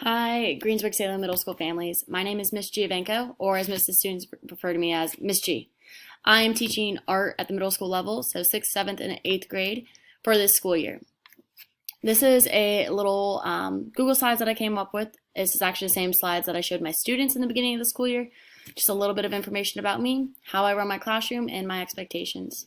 Hi, Greensburg-Salem Middle School families. My name is Ms. Giovenco, or as most of the students refer to me as Ms. G. I am teaching art at the middle school level, so 6th, 7th, and 8th grade for this school year. This is a little Google Slides that I came up with. This is actually the same slides that I showed my students in the beginning of the school year. Just a little bit of information about me, how I run my classroom, and my expectations.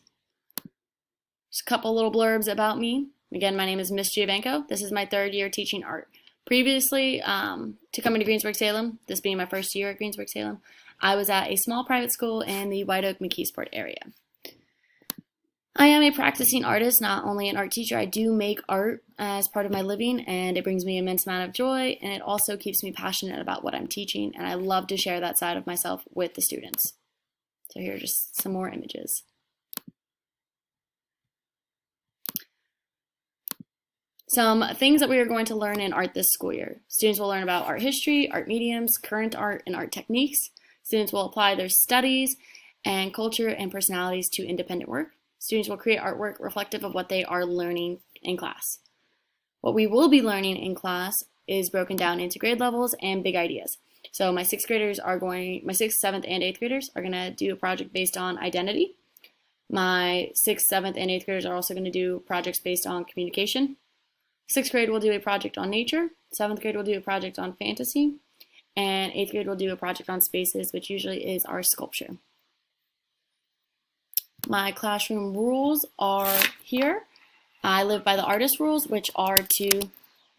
Just a couple little blurbs about me. Again, my name is Ms. Giovenco. This is my 3rd year teaching art. Previously to coming to Greensburg-Salem, this being my first year at Greensburg-Salem, I was at a small private school in the White Oak-McKeesport area. I am a practicing artist, not only an art teacher. I do make art as part of my living, and it brings me an immense amount of joy, and it also keeps me passionate about what I'm teaching, and I love to share that side of myself with the students. So here are just some more images. Some things that we are going to learn in art this school year. Students will learn about art history, art mediums, current art, and art techniques. Students will apply their studies and culture and personalities to independent work. Students will create artwork reflective of what they are learning in class. What we will be learning in class is broken down into grade levels and big ideas. So my 6th, 7th, and 8th graders are going to do a project based on identity. My 6th, 7th, and 8th graders are also going to do projects based on communication. 6th grade will do a project on nature, 7th grade will do a project on fantasy, and 8th grade will do a project on spaces, which usually is our sculpture. My classroom rules are here. I live by the artist rules, which are to,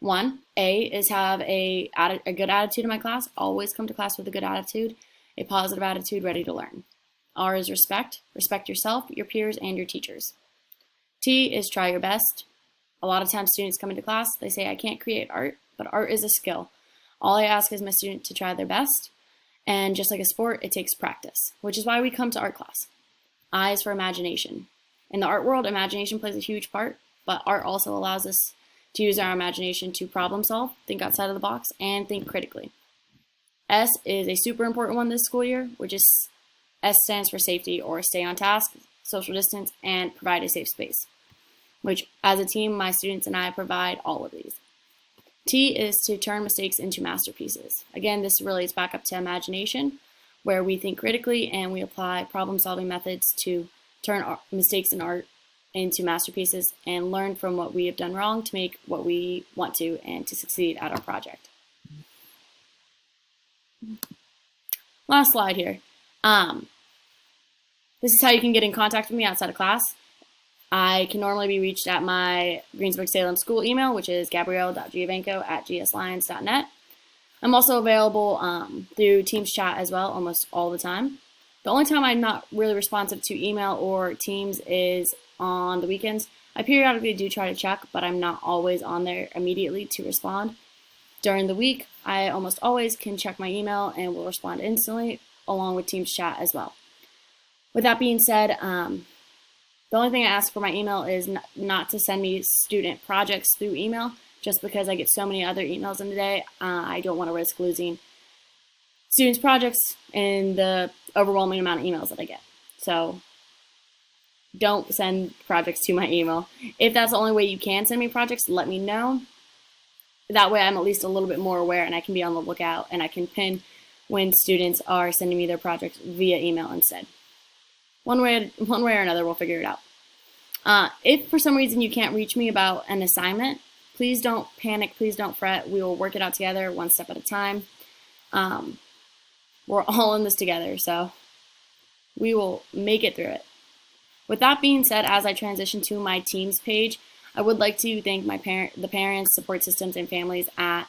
1, A is have a good attitude in my class. Always come to class with a good attitude, a positive attitude, ready to learn. R is respect. Respect yourself, your peers, and your teachers. T is try your best. A lot of times students come into class, they say, I can't create art, but art is a skill. All I ask is my student to try their best, and just like a sport, it takes practice, which is why we come to art class. I is for imagination. In the art world, imagination plays a huge part, but art also allows us to use our imagination to problem solve, think outside of the box, and think critically. S is a super important one this school year, which is S stands for safety, or stay on task, social distance, and provide a safe space, which as a team, my students and I provide all of these. T is to turn mistakes into masterpieces. Again, this relates back up to imagination, where we think critically and we apply problem-solving methods to turn mistakes in art into masterpieces and learn from what we have done wrong to make what we want to and to succeed at our project. Last slide here. This is how you can get in contact with me outside of class. I can normally be reached at my Greensburg-Salem school email, which is gabrielle.giovenco@gslions.net. I'm also available through Teams chat as well, almost all the time. The only time I'm not really responsive to email or Teams is on the weekends. I periodically do try to check, but I'm not always on there immediately to respond. During the week, I almost always can check my email and will respond instantly, along with Teams chat as well. With that being said, the only thing I ask for my email is not to send me student projects through email, just because I get so many other emails in a day. I don't want to risk losing students' projects in the overwhelming amount of emails that I get. So don't send projects to my email. If that's the only way you can send me projects, let me know. That way I'm at least a little bit more aware and I can be on the lookout and I can pin when students are sending me their projects via email instead. One way or another, we'll figure it out. If for some reason you can't reach me about an assignment, please don't panic, please don't fret. We will work it out together, one step at a time. We're all in this together, so we will make it through it. With that being said, as I transition to my Teams page, I would like to thank the parents, support systems, and families at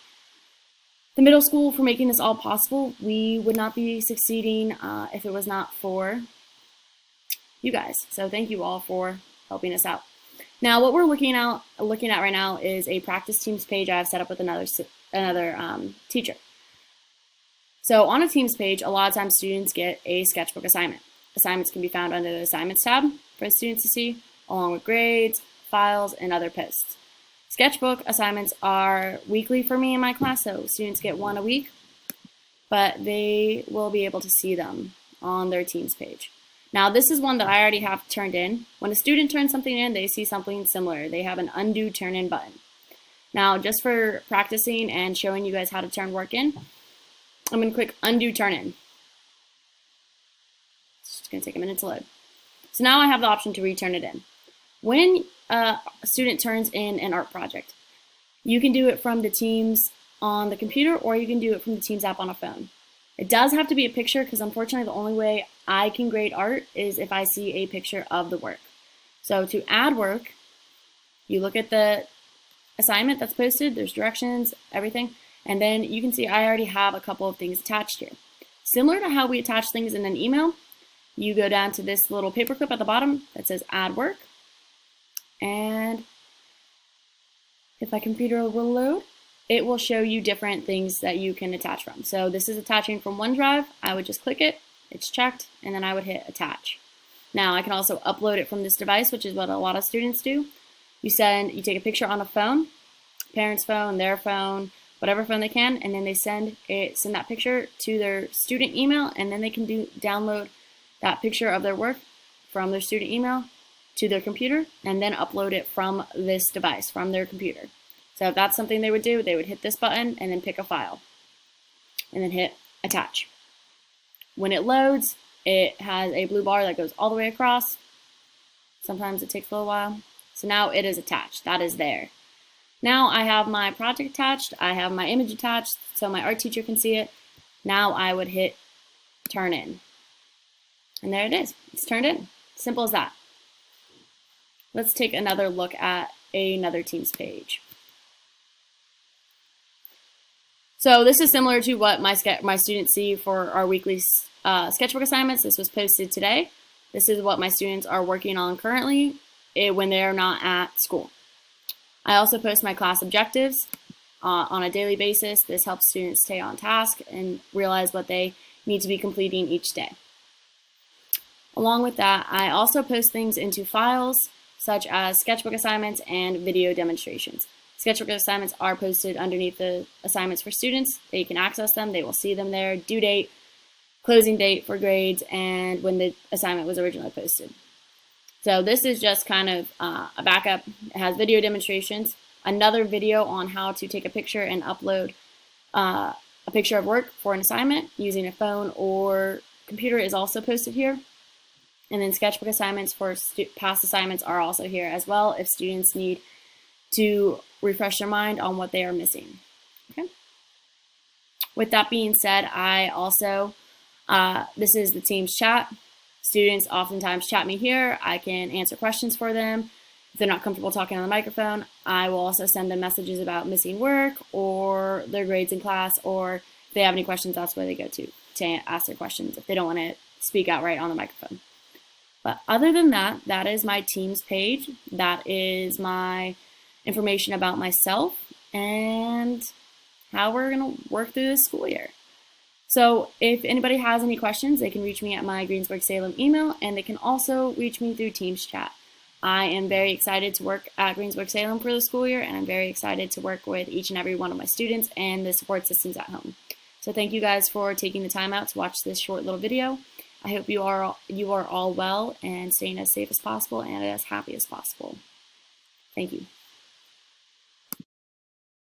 the middle school for making this all possible. We would not be succeeding if it was not for you guys. So thank you all for helping us out. Now, what we're looking at right now is a practice Teams page I have set up with another teacher. So on a Teams page, a lot of times students get a sketchbook assignment. Assignments can be found under the Assignments tab for students to see, along with grades, files, and other posts. Sketchbook assignments are weekly for me in my class, so students get one a week, but they will be able to see them on their Teams page. Now, this is one that I already have turned in. When a student turns something in, they see something similar. They have an undo turn in button. Now, just for practicing and showing you guys how to turn work in, I'm going to click undo turn in. It's just going to take a minute to load. So now I have the option to return it in. When a student turns in an art project, you can do it from the Teams on the computer, or you can do it from the Teams app on a phone. It does have to be a picture, because unfortunately the only way I can grade art is if I see a picture of the work. So to add work, you look at the assignment that's posted, there's directions, everything, and then you can see I already have a couple of things attached here. Similar to how we attach things in an email, you go down to this little paperclip at the bottom that says add work, and if my computer will load, it will show you different things that you can attach from. So this is attaching from OneDrive. I would just click it, it's checked, and then I would hit attach. Now I can also upload it from this device, which is what a lot of students do. You take a picture on a phone, parent's phone, their phone, whatever phone they can, and then they send that picture to their student email, and then they can download that picture of their work from their student email to their computer, and then upload it from this device, from their computer. So if that's something they would do, they would hit this button and then pick a file, and then hit attach. When it loads, it has a blue bar that goes all the way across. Sometimes it takes a little while. So now it is attached. That is there. Now I have my project attached. I have my image attached so my art teacher can see it. Now I would hit turn in. And there it is. It's turned in. Simple as that. Let's take another look at another Teams page. So this is similar to what my students see for our weekly sketchbook assignments. This was posted today. This is what my students are working on currently when they're not at school. I also post my class objectives on a daily basis. This helps students stay on task and realize what they need to be completing each day. Along with that, I also post things into files such as sketchbook assignments and video demonstrations. Sketchbook assignments are posted underneath the assignments for students. They can access them, they will see them there, due date, closing date for grades, and when the assignment was originally posted. So this is just kind of a backup. It has video demonstrations, another video on how to take a picture and upload a picture of work for an assignment using a phone or computer is also posted here. And then sketchbook assignments for past assignments are also here as well if students need to refresh their mind on what they are missing. Okay. With that being said, I also, this is the Teams chat. Students oftentimes chat me here. I can answer questions for them. If they're not comfortable talking on the microphone, I will also send them messages about missing work or their grades in class, or if they have any questions, that's where they go to ask their questions if they don't want to speak outright on the microphone. But other than that, that is my Teams page. That is my information about myself and how we're going to work through this school year. So if anybody has any questions, they can reach me at my Greensburg-Salem email, and they can also reach me through Teams chat. I am very excited to work at Greensburg-Salem for the school year, and I'm very excited to work with each and every one of my students and the support systems at home. So thank you guys for taking the time out to watch this short little video. I hope you are all well and staying as safe as possible and as happy as possible. Thank you.